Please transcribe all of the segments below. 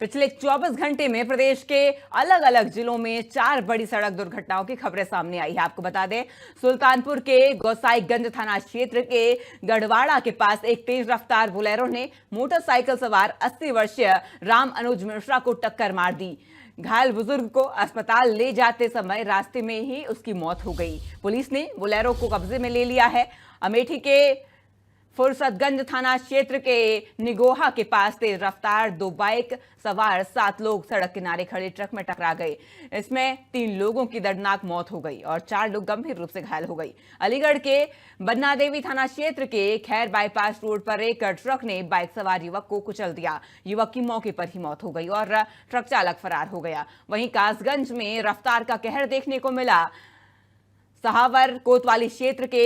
पिछले 24 घंटे में प्रदेश के अलग अलग जिलों में 4 बड़ी सड़क दुर्घटनाओं की खबरें सामने आई है। आपको बता दें, सुल्तानपुर के गोसाईगंज थाना क्षेत्र के गढ़वाड़ा के पास एक तेज रफ्तार बोलेरो ने मोटरसाइकिल सवार 80 वर्षीय राम अनुज मिश्रा को टक्कर मार दी। घायल बुजुर्ग को अस्पताल ले जाते समय रास्ते में ही उसकी मौत हो गई। पुलिस ने बोलेरो को कब्जे में ले लिया है। अमेठी के फुरसतगंज थाना क्षेत्र के निगोहा के पास तेज रफ्तार 2 बाइक सवार 7 लोग सड़क किनारे खड़े ट्रक में टकरा गए। इसमें 3 लोगों की दर्दनाक मौत हो गई और 4 लोग गंभीर रूप से घायल हो गई। अलीगढ़ के बन्ना देवी थाना क्षेत्र के खैर बाईपास रोड पर एक ट्रक ने बाइक सवार युवक को कुचल दिया। युवक की मौके पर ही मौत हो गई और ट्रक चालक फरार हो गया। वहीं कासगंज में रफ्तार का कहर देखने को मिला। सहावर कोतवाली क्षेत्र के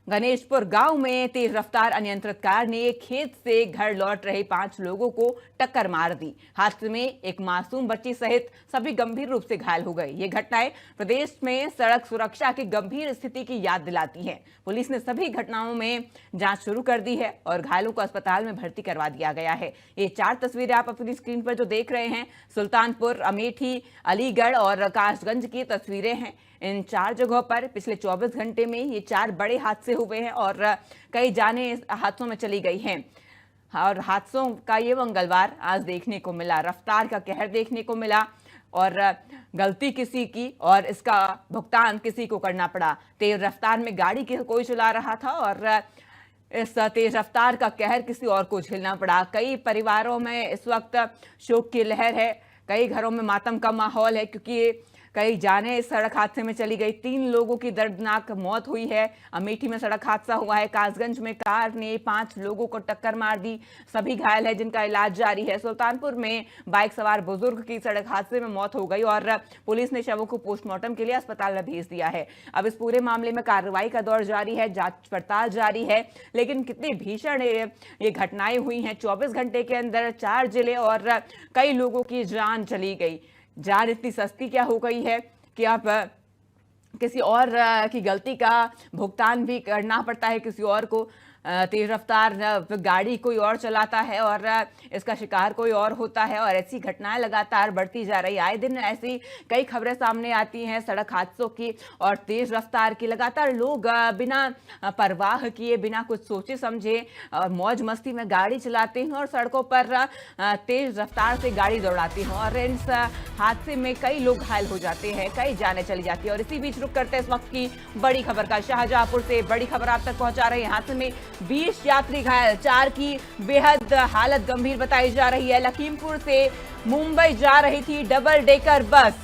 गणेशपुर गांव में तेज रफ्तार अनियंत्रित कार ने खेत से घर लौट रहे 5 लोगों को टक्कर मार दी। हादसे में एक मासूम बच्ची सहित सभी गंभीर रूप से घायल हो गए। ये घटनाएं प्रदेश में सड़क सुरक्षा की गंभीर स्थिति की याद दिलाती हैं। पुलिस ने सभी घटनाओं में जांच शुरू कर दी है और घायलों को अस्पताल में भर्ती करवा दिया गया है। ये 4 तस्वीरें आप अपनी स्क्रीन पर जो देख रहे हैं, सुल्तानपुर, अमेठी, अलीगढ़ और कासगंज की तस्वीरें हैं। इन 4 जगहों पर पिछले 24 घंटे में ये 4 बड़े हादसे हुए हैं और कई जानें इस हादसों में चली गई हैं। और हादसों का ये मंगलवार आज देखने को मिला। रफ्तार का कहर देखने को मिला और गलती किसी की और इसका भुगतान किसी को करना पड़ा। तेज रफ्तार में गाड़ी कोई चला रहा था और इस तेज रफ्तार का कहर किसी और को झेलना पड़ा। कई परिवारों में इस वक्त शोक की लहर है। कई घरों में मातम का माहौल है क्योंकि कई जाने इस सड़क हादसे में चली गई। 3 लोगों की दर्दनाक मौत हुई है। अमेठी में सड़क हादसा हुआ है। कासगंज में कार ने 5 लोगों को टक्कर मार दी। सभी घायल है जिनका इलाज जारी है। सुल्तानपुर में बाइक सवार बुजुर्ग की सड़क हादसे में मौत हो गई और पुलिस ने शवों को पोस्टमार्टम के लिए अस्पताल में भेज दिया है। अब इस पूरे मामले में कार्रवाई का दौर जारी है, जांच पड़ताल जारी है। लेकिन कितनी भीषण ये घटनाएं हुई हैं। 24 घंटे के अंदर 4 जिले और कई लोगों की जान चली गई। जान इतनी सस्ती क्या हो गई है कि आप किसी और की गलती का भुगतान भी करना पड़ता है। किसी और को तेज रफ्तार गाड़ी कोई और चलाता है और इसका शिकार कोई और होता है और ऐसी घटनाएं लगातार बढ़ती जा रही है। आए दिन ऐसी कई खबरें सामने आती हैं सड़क हादसों की और तेज रफ्तार की। लगातार लोग बिना परवाह किए, बिना कुछ सोचे समझे और मौज मस्ती में गाड़ी चलाते हैं और सड़कों पर तेज रफ्तार से गाड़ी दौड़ाते हैं और इस हादसे में कई लोग घायल हो जाते हैं, कई जानें चली जाती है। और इसी बीच रुक करते इस वक्त की बड़ी खबर का। शाहजहांपुर से बड़ी खबर आप तक पहुंचा रहे हैं। हादसे में 20 यात्री घायल, 4 की बेहद हालत गंभीर बताई जा रही है। लखीमपुर से मुंबई जा रही थी डबल डेकर बस।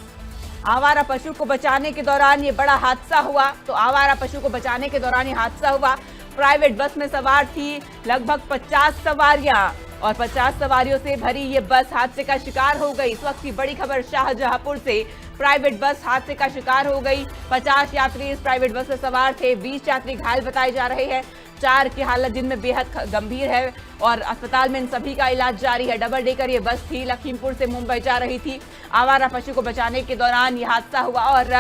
आवारा पशु को बचाने के दौरान ये बड़ा हादसा हुआ। तो आवारा पशु को बचाने के दौरान ये हादसा हुआ। प्राइवेट बस में सवार थी लगभग 50 सवारियां और 50 सवारियों से भरी ये बस हादसे का शिकार हो गई। इस वक्त की बड़ी खबर शाहजहांपुर से। प्राइवेट बस हादसे का शिकार हो गई। 50 यात्री इस प्राइवेट बस में सवार थे। 20 यात्री घायल बताए जा रहे हैं। 4 की हालत जिनमें बेहद गंभीर है और अस्पताल में इन सभी का इलाज जारी है। डबल डेकर ये बस थी, लखीमपुर से मुंबई जा रही थी। आवारा पशु को बचाने के दौरान ये हादसा हुआ और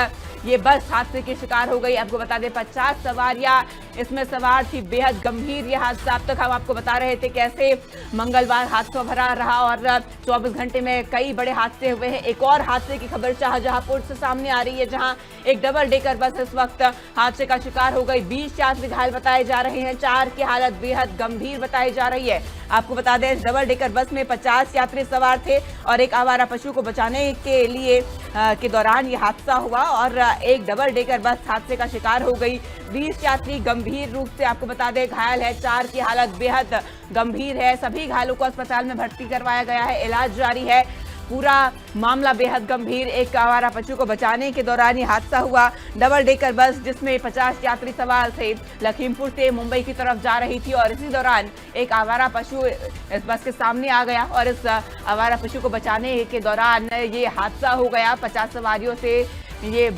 ये बस हादसे की शिकार हो गई। आपको बता दें 50 सवारियां इसमें सवार थी। बेहद गंभीर ये हादसा। अब तक हम आपको बता रहे थे कैसे मंगलवार हादसा भरा रहा और 24 घंटे में कई बड़े हादसे हुए हैं। एक और हादसे की खबर शाहजहांपुर से सामने आ रही है जहां एक डबल डेकर बस इस वक्त हादसे का शिकार हो गई। 20 यात्री घायल बताए जा रहे हैं। 4 की हालत बेहद गंभीर बताई जा रही है। आपको बता दें इस डबल डेकर बस में 50 यात्री सवार थे और एक आवारा पशु को बचाने के लिए के दौरान ये हादसा हुआ और एक डबल डेकर बस हादसे का शिकार हो गई। 20 यात्री गंभीर रूप से आपको बता दें घायल है। 4 की हालत बेहद गंभीर है। सभी घायलों को अस्पताल में भर्ती करवाया गया है, इलाज जारी है। पूरा मामला बेहद गंभीर। एक आवारा पशु को बचाने के दौरान ये हादसा हुआ। डबल डेकर बस जिसमें 50 यात्री सवार थे लखीमपुर से मुंबई की तरफ जा रही थी और इसी दौरान एक आवारा पशु इस बस के सामने आ गया और इस आवारा पशु को बचाने के दौरान ये हादसा हो गया। 50 सवारियों से ये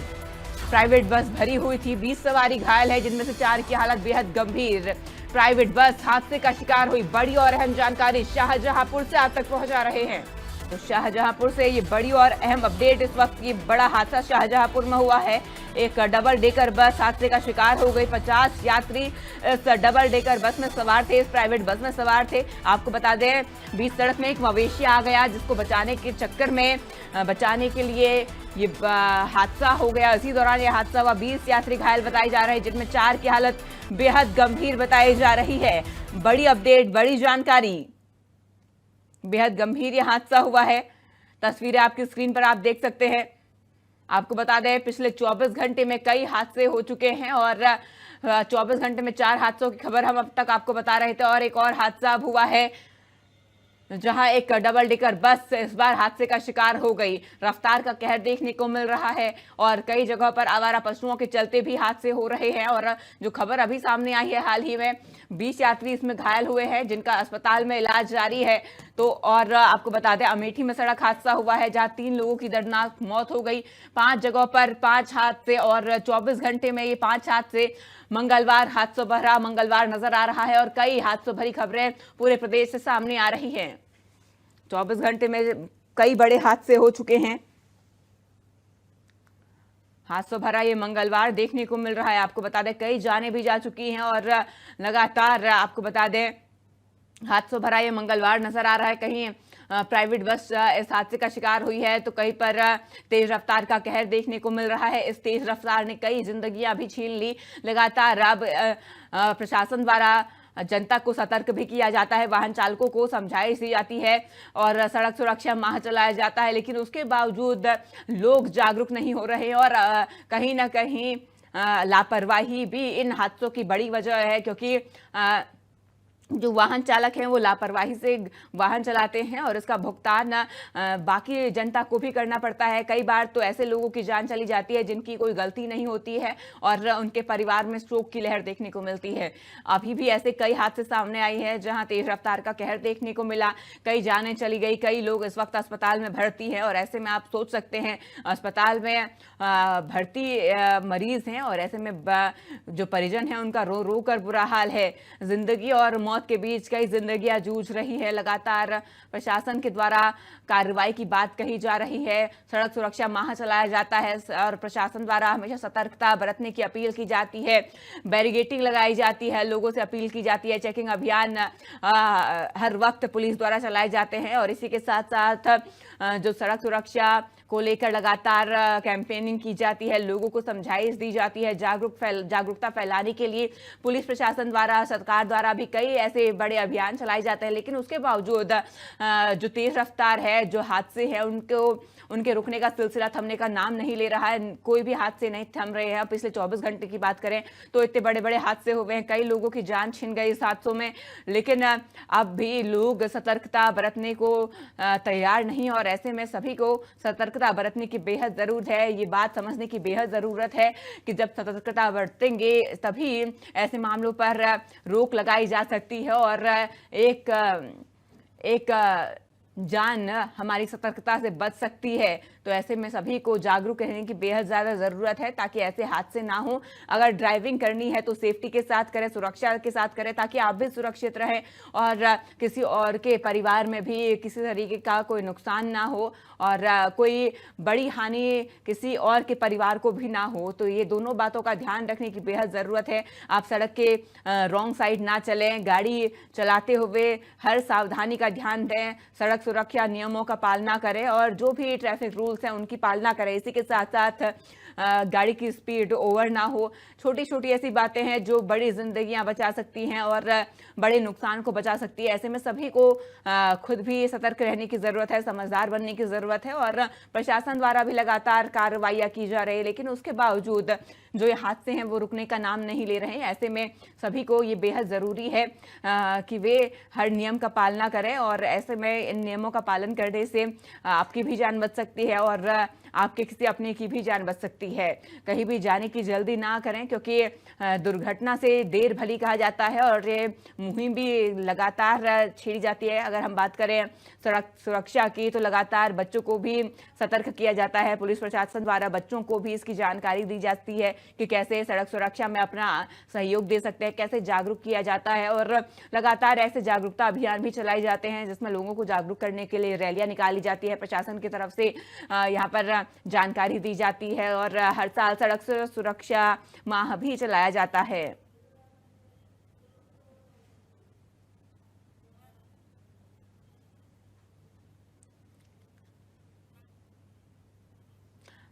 प्राइवेट बस भरी हुई थी। 20 सवारी घायल है जिनमें से 4 की हालत बेहद गंभीर। प्राइवेट बस हादसे का शिकार हुई। बड़ी और अहम जानकारी शाहजहांपुर से आप तक पहुंचा रहे हैं। तो शाहजहांपुर से ये बड़ी और अहम अपडेट। इस वक्त ये बड़ा हादसा शाहजहांपुर में हुआ है। एक डबल डेकर बस हादसे का शिकार हो गई। 50 यात्री इस डबल डेकर बस में सवार थे, इस प्राइवेट बस में सवार थे। आपको बता दें, बीच सड़क में एक मवेशी आ गया, जिसको बचाने के चक्कर में बचाने के लिए ये हादसा हो गया। इसी दौरान ये हादसा हुआ। 20 यात्री घायल बताए जा रहे हैं, जिनमें 4 की हालत बेहद गंभीर बताई जा रही है। बड़ी अपडेट, बड़ी जानकारी, बेहद गंभीर यह हादसा हुआ है। तस्वीरें आपकी स्क्रीन पर आप देख सकते हैं। आपको बता दें, पिछले 24 घंटे में कई हादसे हो चुके हैं और 24 घंटे में 4 हादसों की खबर हम अब तक आपको बता रहे थे और एक और हादसा अब हुआ है, जहां एक डबल डेकर बस इस बार हादसे का शिकार हो गई। रफ्तार का कहर देखने को मिल रहा है और कई जगहों पर आवारा पशुओं के चलते भी हादसे हो रहे हैं। और जो खबर अभी सामने आई है, हाल ही में 20 यात्री इसमें घायल हुए हैं, जिनका अस्पताल में इलाज जारी है। तो और आपको बता दें, अमेठी में सड़क हादसा हुआ है, जहां 3 लोगों की दर्दनाक मौत हो गई। 5 जगहों पर 5 हादसे और 24 घंटे में ये 5 हादसे। मंगलवार हादसों भरा मंगलवार नजर आ रहा है और कई हादसों भरी खबरें पूरे प्रदेश से सामने आ रही हैं। 24 घंटे में कई बड़े हादसे हो चुके हैं। हादसों भरा ये मंगलवार देखने को मिल रहा है। आपको बता दें, कई जानें भी जा चुकी हैं और लगातार आपको बता दें, हादसों भरा ये मंगलवार नजर आ रहा है। कहीं प्राइवेट बस इस हादसे का शिकार हुई है, तो कहीं पर तेज रफ्तार का कहर देखने को मिल रहा है। इस तेज रफ्तार ने कई जिंदगियां भी छीन ली। लगातार अब प्रशासन द्वारा जनता को सतर्क भी किया जाता है, वाहन चालकों को समझाइश दी जाती है और सड़क सुरक्षा माह चलाया जाता है, लेकिन उसके बावजूद लोग जागरूक नहीं हो रहे हैं और कहीं ना कहीं लापरवाही भी इन हादसों की बड़ी वजह है। क्योंकि जो वाहन चालक हैं वो लापरवाही से वाहन चलाते हैं और इसका भुगतान बाकी जनता को भी करना पड़ता है। कई बार तो ऐसे लोगों की जान चली जाती है जिनकी कोई गलती नहीं होती है और उनके परिवार में शोक की लहर देखने को मिलती है। अभी भी ऐसे कई हादसे सामने आई हैं जहां तेज रफ्तार का कहर देखने को मिला, कई जानें चली गई, कई लोग इस वक्त अस्पताल में भर्ती हैं। और ऐसे में आप सोच सकते हैं, अस्पताल में भर्ती मरीज हैं और ऐसे में जो परिजन हैं उनका रो रो कर बुरा हाल है। जिंदगी और मौत के बीच कई जिंदगियां जूझ रही है। लगातार प्रशासन के द्वारा कार्रवाई की बात कही जा रही है। सड़क सुरक्षा माह चलाया जाता है और प्रशासन द्वारा हमेशा सतर्कता बरतने की अपील की जाती है। बैरिगेटिंग लगाई जाती है, लोगों से अपील की जाती है। चेकिंग अभियान हर वक्त पुलिस द्वारा चलाए जाते हैं और इसी के साथ साथ जो सड़क सुरक्षा को लेकर लगातार कैंपेनिंग की जाती है, लोगों को समझाइश दी जाती है। जागरूकता फैलाने के लिए पुलिस प्रशासन द्वारा, सरकार द्वारा भी कई ऐसे बड़े अभियान चलाए जाते हैं, लेकिन उसके बावजूद जो तेज रफ्तार है, जो हादसे हैं, उनके रुकने का सिलसिला थमने का नाम नहीं ले रहा है। कोई भी हादसे नहीं थम रहे हैं। पिछले 24 घंटे की बात करें तो इतने बड़े बड़े हादसे हुए हैं, कई लोगों की जान छिन गई इस हादसों में, लेकिन अब भी लोग सतर्कता बरतने को तैयार नहीं। और ऐसे में सभी को सतर्कता बरतने की बेहद जरूरत है। ये बात समझने की बेहद जरूरत है कि जब सतर्कता बरतेंगे तभी ऐसे मामलों पर रोक लगाई जा सकती है और एक जान हमारी सतर्कता से बच सकती है। तो ऐसे में सभी को जागरूक रहने की बेहद ज़्यादा ज़रूरत है ताकि ऐसे हादसे ना हो। अगर ड्राइविंग करनी है तो सेफ्टी के साथ करें, सुरक्षा के साथ करें, ताकि आप भी सुरक्षित रहें और किसी और के परिवार में भी किसी तरीके का कोई नुकसान ना हो और कोई बड़ी हानि किसी और के परिवार को भी ना हो। तो ये दोनों बातों का ध्यान रखने की बेहद ज़रूरत है। आप सड़क के रॉन्ग साइड ना चलें, गाड़ी चलाते हुए हर सावधानी का ध्यान दें, सड़क सुरक्षा नियमों का पालना करें और जो भी ट्रैफिक रूल्स हैं उनकी पालना करें। इसी के साथ साथ गाड़ी की स्पीड ओवर ना हो। छोटी छोटी ऐसी बातें हैं जो बड़ी जिंदगियां बचा सकती हैं और बड़े नुकसान को बचा सकती है। ऐसे में सभी को खुद भी सतर्क रहने की ज़रूरत है, समझदार बनने की ज़रूरत है और प्रशासन द्वारा भी लगातार कार्रवाइयाँ की जा रही है, लेकिन उसके बावजूद जो ये हादसे हैं वो रुकने का नाम नहीं ले रहे हैं। ऐसे में सभी को ये बेहद ज़रूरी है कि वे हर नियम का पालना करें और ऐसे में इन नियमों का पालन करने से आपकी भी जान बच सकती है और आपके किसी अपने की भी जान बच सकती है। कहीं भी जाने की जल्दी ना करें, क्योंकि दुर्घटना से देर भली कहा जाता है और ये मुहिम भी लगातार छेड़ी जाती है। अगर हम बात करें सड़क सुरक्षा की तो लगातार बच्चों को भी सतर्क किया जाता है। पुलिस प्रशासन द्वारा बच्चों को भी इसकी जानकारी दी जाती है कि कैसे सड़क सुरक्षा में अपना सहयोग दे सकते हैं, कैसे जागरूक किया जाता है और लगातार ऐसे जागरूकता अभियान भी चलाए जाते हैं जिसमें लोगों को जागरूक करने के लिए रैलियां निकाली जाती है, प्रशासन की तरफ से यहाँ पर जानकारी दी जाती है और हर साल सड़क सुरक्षा माह भी चलाया जाता है।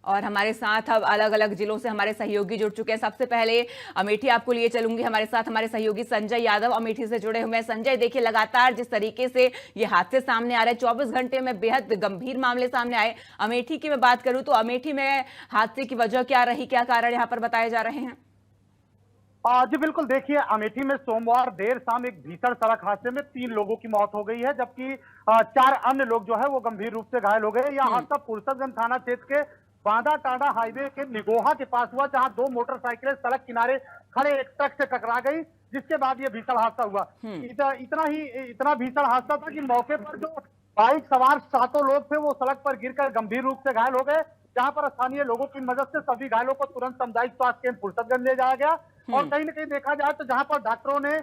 और हमारे साथ अब अलग अलग जिलों से हमारे सहयोगी जुड़ चुके हैं। सबसे पहले अमेठी आपको लिए चलूंगी, हमारे साथ हमारे सहयोगी संजय यादव अमेठी से जुड़े हुए हैं। संजय, देखिए लगातार जिस तरीके से ये हादसे सामने आ रहे हैं, 24 घंटे में बेहद गंभीर मामले सामने आए। अमेठी की मैं बात करूं तो अमेठी में हादसे की वजह क्या रही, क्या कारण यहाँ पर बताए जा रहे हैं? जी बिल्कुल, देखिए अमेठी में सोमवार देर शाम एक भीषण सड़क हादसे में 3 लोगों की मौत हो गई है, जबकि 4 अन्य लोग जो है वो गंभीर रूप से घायल हो गए। यह हादसा फुर्सतगंज थाना क्षेत्र के बांदा टांडा हाईवे के निगोहा के पास हुआ, जहां 2 मोटरसाइकिलें सड़क किनारे खड़े एक ट्रक से टकरा गई, जिसके बाद ये भीषण हादसा हुआ। इतना भीषण हादसा था कि मौके पर जो बाइक सवार 7 लोग थे वो सड़क पर गिरकर गंभीर रूप से घायल हो गए, जहां पर स्थानीय लोगों की मदद से सभी घायलों को तुरंत सामुदायिक स्वास्थ्य केंद्र फुर्सतगंज ले जाया गया। और कहीं न कहीं देखा जाए तो जहां पर डॉक्टरों ने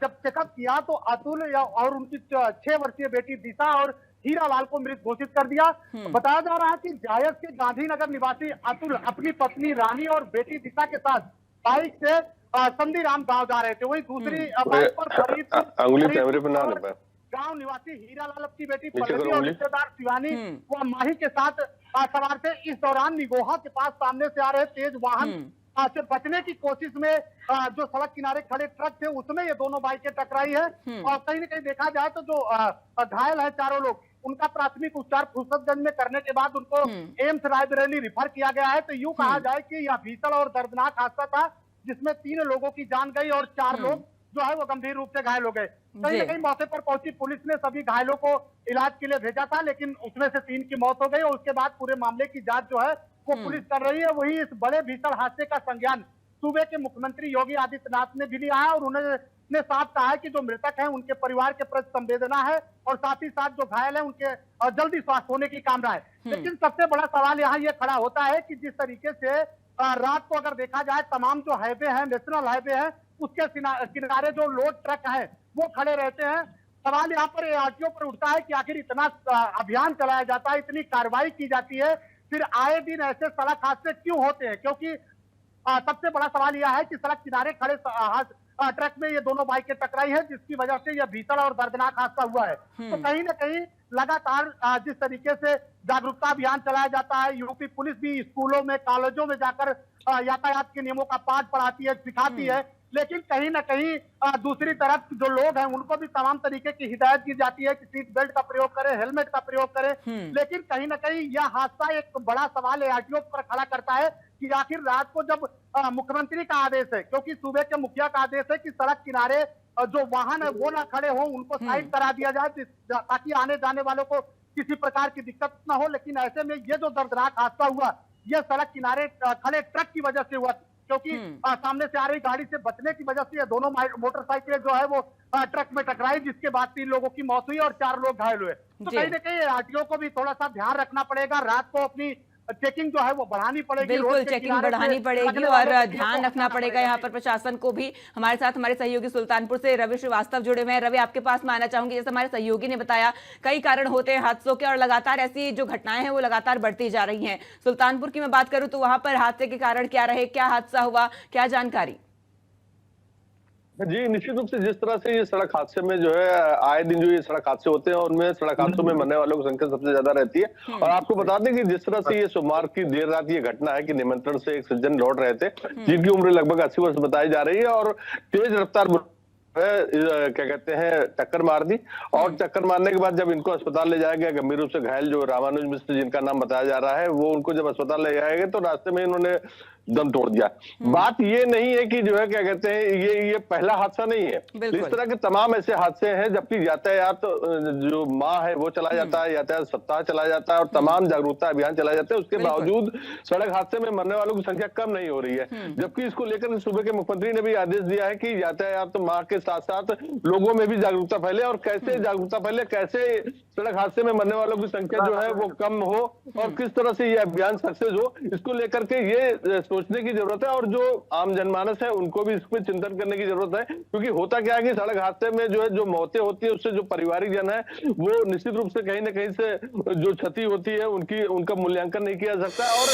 जब चेकअप किया तो अतुल और उनकी 6 वर्षीय बेटी दिशा और हीरालाल को मृत घोषित कर दिया। बताया जा रहा है कि जायज के गांधीनगर निवासी अतुल अपनी पत्नी रानी और बेटी दिशा के साथ बाइक से संदीराम गांव जा रहे थे। वही दूसरी बाइक पर गांव निवासी हीरालाल अपनी बेटी पल्लवी और रिश्तेदार शिवानी व माही के साथ सवार थे। इस दौरान निगोहा के पास सामने से आ रहे तेज वाहन से बचने की कोशिश में जो सड़क किनारे खड़े ट्रक थे उसमें ये दोनों बाइकें टकराई है। और कहीं न कहीं देखा जाए तो जो घायल है 4 लोग, उनका प्राथमिक उपचार फुर्सतगंज में करने के बाद उनको एम्स रायबरेली रिफर किया गया है। तो यूं कहा जाए कि यह भीषण और दर्दनाक हादसा था, जिसमें 3 लोगों की जान गई और 4 लोग जो है वो गंभीर रूप से घायल हो गए। कहीं न कहीं मौके पर पहुंची पुलिस ने सभी घायलों को इलाज के लिए भेजा था, लेकिन उसमें से 3 की मौत हो गई और उसके बाद पूरे मामले की जांच जो है वो पुलिस कर रही है। वही इस बड़े भीषण हादसे का संज्ञान सूबे के मुख्यमंत्री योगी आदित्यनाथ ने भी लिया है और उन्होंने साफ कहा है कि जो मृतक हैं उनके परिवार के प्रति संवेदना है और साथ ही साथ जो घायल है उनके जल्दी स्वास्थ्य होने की कामना है। लेकिन सबसे बड़ा सवाल यहाँ ये खड़ा होता है कि जिस तरीके से रात को अगर देखा जाए तमाम जो हाईवे है, नेशनल हाईवे है, उसके किनारे जो लोड ट्रक है वो खड़े रहते हैं। सवाल यहाँ पर आरटीओ पर उठता है कि आखिर इतना अभियान चलाया जाता है, इतनी कार्रवाई की जाती है, फिर आए दिन ऐसे सड़क हादसे क्यों होते हैं? क्योंकि सबसे बड़ा सवाल यह है कि सड़क किनारे खड़े ट्रक में ये दोनों बाइकें टकराई है, जिसकी वजह से यह भीषण और दर्दनाक हादसा हुआ है। तो कहीं न कहीं लगातार जिस तरीके से जागरूकता अभियान चलाया जाता है, यूपी पुलिस भी स्कूलों में, कॉलेजों में जाकर यातायात के नियमों का पाठ पढ़ाती है, सिखाती है, लेकिन कहीं न कहीं दूसरी तरफ जो लोग हैं उनको भी तमाम तरीके की हिदायत की जाती है कि सीट बेल्ट का प्रयोग करें, हेलमेट का प्रयोग करें। लेकिन कहीं न कहीं यह हादसा एक बड़ा सवाल आरटीओ पर खड़ा करता है कि आखिर रात को जब मुख्यमंत्री का आदेश है, क्योंकि सूबे के मुखिया का आदेश है कि सड़क किनारे जो वाहन है वो ना खड़े हो, उनको साइड करा दिया जाए ताकि आने जाने वालों को किसी प्रकार की दिक्कत ना हो। लेकिन ऐसे में ये जो दर्दनाक हादसा हुआ, यह सड़क किनारे खड़े ट्रक की वजह से हुआ, क्योंकि सामने से आ रही गाड़ी से बचने की वजह से ये दोनों मोटरसाइकिलें जो है वो ट्रक में टकराई, जिसके बाद 3 लोगों की मौत हुई और 4 लोग घायल हुए। तो कहीं न कहीं आरटीओ को भी थोड़ा सा ध्यान रखना पड़ेगा, रात को अपनी चेकिंग जो है वो बढ़ानी पड़ेगी, बिल्कुल चेकिंग बढ़ानी पड़ेगी और ध्यान रखना पड़ेगा यहाँ पर प्रशासन को भी। हमारे साथ हमारे सहयोगी सुल्तानपुर से रवि श्रीवास्तव जुड़े हुए हैं। रवि, आपके पास मैं आना चाहूंगी। जैसे हमारे सहयोगी ने बताया, कई कारण होते हैं हादसों के और लगातार ऐसी जो घटनाएं हैं वो लगातार बढ़ती जा रही हैं। सुल्तानपुर की मैं बात करूं तो वहां पर हादसे के कारण क्या रहे, क्या हादसा हुआ, क्या जानकारी? जी, निश्चित रूप से जिस तरह से ये सड़क हादसे में जो है आए दिन जो ये सड़क हादसे होते हैं उनमें सड़क हादसों में मरने वालों की संख्या सबसे ज्यादा रहती है। और आपको बता दें कि जिस तरह से ये सोमवार की देर रात ये घटना है कि निमंत्रण से एक सज्जन लौट रहे थे, जिनकी उम्र लगभग 80 वर्ष बताई जा रही है, और तेज रफ्तार क्या कहते हैं टक्कर मार दी। और टक्कर मारने के बाद जब इनको अस्पताल ले जाया गया, गंभीर रूप से घायल जो रामानुज मिश्र जिनका नाम बताया जा रहा है, वो उनको जब अस्पताल ले जाया गया तो रास्ते में इन्होंने दम तोड़ दिया। बात ये नहीं है कि जो है क्या कहते हैं ये पहला हादसा नहीं है, इस तरह के तमाम ऐसे हादसे हैं। जबकि यातायात जो माह है वो चला जाता है, यातायात सप्ताह चला जाता है और तमाम जागरूकता अभियान चलाए जाते हैं, उसके बावजूद सड़क हादसे में मरने वालों की संख्या कम नहीं हो रही है। जबकि इसको लेकर सूबे के मुख्यमंत्री ने भी आदेश दिया है कि यातायात माह के साथ साथ लोगों में भी जागरूकता फैले, और कैसे जागरूकता फैले, कैसे सड़क हादसे में मरने वालों की संख्या जो है वो कम हो और किस तरह से ये अभियान सक्सेस हो, इसको लेकर के ये सोचने की जरूरत है और जो आम जनमानस है उनको भी इसमें चिंतन करने की जरूरत है, क्योंकि होता क्या है कि सड़क हादसे में जो है जो मौतें होती है उससे जो पारिवारिक जन है वो निश्चित रूप से कहीं ना कहीं से जो क्षति होती है उनका मूल्यांकन नहीं किया जा सकता। और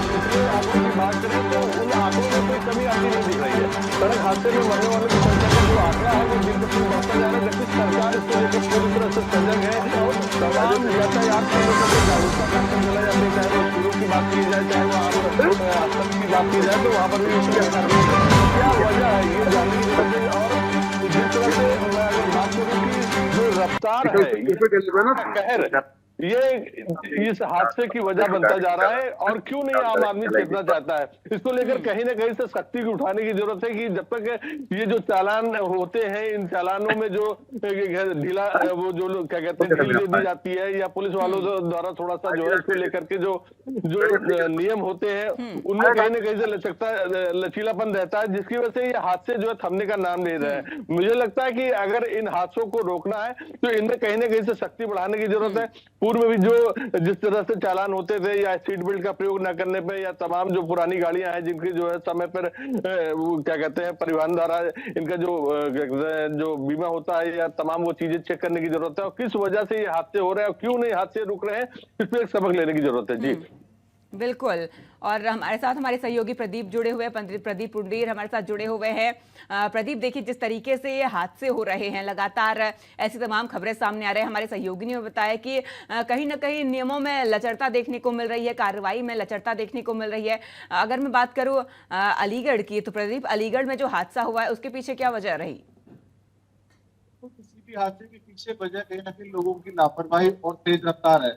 पिछले आंकड़ों की बात करें तो उन आंकड़ों में कोई कमी आती नहीं दिख रही है। सड़क हादसे में मरने वालों की संख्या का जो आंकड़ा है वो दिन प्रतिदिन बढ़ता जा रहा है, जबकि सरकार इसको लेकर पूरी तरह से सजग है और तमाम यातायात को लेकर के जागरूकता कार्यक्रम चलाए जाते हैं, चाहे वो स्कूलों की बात की जाए, चाहे वो अस्पताल की बात की जाए, तो वहां पर भी इसकी क्या वजह है ये जानने की जरूरत है। और जिस तरह से मैं अगर बात करूं कि जो रफ्तार है, कहर, ये इस हादसे की वजह बनता जा रहा है और क्यों नहीं आम आदमी चेतना चाहता है, इसको लेकर कहीं ना कहीं से सख्ती की उठाने की जरूरत है कि जब तक ये जो चालान होते हैं इन चालानों में जो ढीला वो जो लोग क्या कहते हैं ढील दे दी जाती है या पुलिस वालों द्वारा थोड़ा सा जो है इसको लेकर के जो नियम होते हैं उनमें कहीं ना कहीं से लचीलापन रहता है, जिसकी वजह से ये हादसे जो है थमने का नाम ले रहे हैं। मुझे लगता है कि अगर इन हादसों को रोकना है तो इनमें कहीं ना कहीं से सख्ती बढ़ाने की जरूरत है। पूर्व में भी जो जिस तरह से चालान होते थे या सीट बेल्ट का प्रयोग न करने पे या तमाम जो पुरानी गाड़ियां हैं जिनकी जो है समय पर वो क्या कहते हैं परिवहन द्वारा इनका जो बीमा होता है या तमाम वो चीजें चेक करने की जरूरत है और किस वजह से ये हादसे हो रहे हैं और क्यों नहीं हादसे रुक रहे हैं इस पर एक सबक लेने की जरूरत है। जी बिल्कुल। और हमारे साथ हमारे सहयोगी प्रदीप जुड़े हुए हैं, प्रदीप पुंडीर हमारे साथ जुड़े हुए हैं। प्रदीप, देखिए जिस तरीके से ये हादसे हो रहे हैं, लगातार ऐसी तमाम खबरें सामने आ रही है। हमारे सहयोगी ने बताया कि कहीं ना कहीं नियमों में लचरता देखने को मिल रही है, कार्रवाई में लचरता देखने को मिल रही है। अगर मैं बात करूँ अलीगढ़ की, तो प्रदीप, अलीगढ़ में जो हादसा हुआ है उसके पीछे क्या वजह रही? तो किसी भी हादसे के पीछे वजह कहीं ना कहीं लोगों की लापरवाही और तेज रफ्तार है।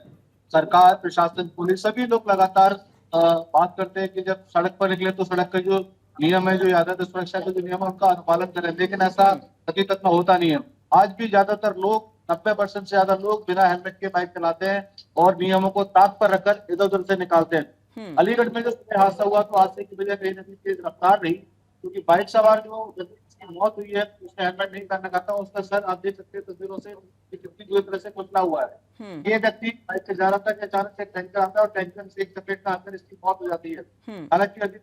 सरकार, प्रशासन, पुलिस सभी लोग लगातार बात करते हैं कि जब सड़क पर निकले तो सड़क का जो नियम है, जो यातायात सुरक्षा के जो नियम है उनका अनुपालन करें, लेकिन ऐसा हकीकत में होता नहीं है। आज भी ज्यादातर लोग 90% से ज्यादा लोग बिना हेलमेट के बाइक चलाते हैं और नियमों को ताक पर रखकर इधर उधर से निकालते हैं। अलीगढ़ में जो हादसा हुआ तो हादसे की वजह कहीं ना कहीं तेज रफ्तार रही, क्योंकि बाइक सवार जो मौत हुई है उसने हेलमेट नहीं पहनना था, उसका सर आप देख सकते हैं तस्वीरों से कितनी बुरी तरह से कुचला हुआ है। ये व्यक्ति बाइक से जा रहा था कि अचानक से टैंकर आता है और टैंकर से एक चपेट में आकर इसकी मौत हो जाती है। हालांकि अभी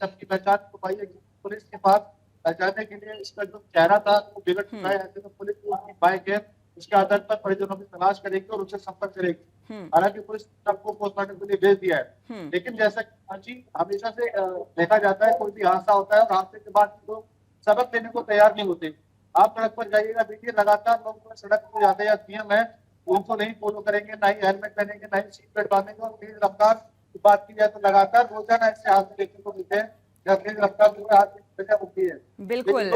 सबकी पहचान हो पाई है, पुलिस के पास पहचानने के लिए इसका जो चेहरा था वो बिगड़ चुका है, ऐसे तो पुलिस जो उसकी बाइक है उसके आधार पर परिजनों की तलाश करेगी और उससे संपर्क करेगी। हालांकि पुलिस सबको पोस्टमार्टम के लिए भेज दिया है, लेकिन जैसा कि हमेशा से देखा जाता है कोई भी हादसा होता है और हादसे के बाद लोग सबक लेने को तैयार नहीं होते। आप सड़क पर जाइएगा, देखिए लगातार लोग सड़क पर यातायात नियम है उनको नहीं फॉलो करेंगे, ना ही हेलमेट पहनेंगे, ना ही सीट बेल्ट बांधेंगे और तेज रफ्तार की बात की जाए तो लगातार रोजाना ऐसे हादसे देखने को मिलते हैं जब तेज रफ्तार जो है हादसे वजह होती है। बिल्कुल,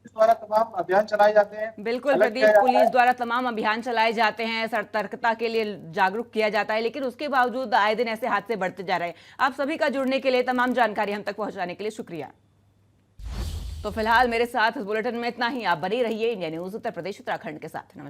द्वारा तमाम अभियान चलाए जाते हैं। बिल्कुल प्रदीप, पुलिस द्वारा तमाम अभियान चलाए जाते हैं, सतर्कता के लिए जागरूक किया जाता है, लेकिन उसके बावजूद आए दिन ऐसे हादसे बढ़ते जा रहे हैं। आप सभी का जुड़ने के लिए, तमाम जानकारी हम तक पहुंचाने के लिए शुक्रिया। तो फिलहाल मेरे साथ इस बुलेटिन में इतना ही। आप बने रहिए इंडिया न्यूज उत्तर प्रदेश उत्तराखंड के साथ। नमस्कार।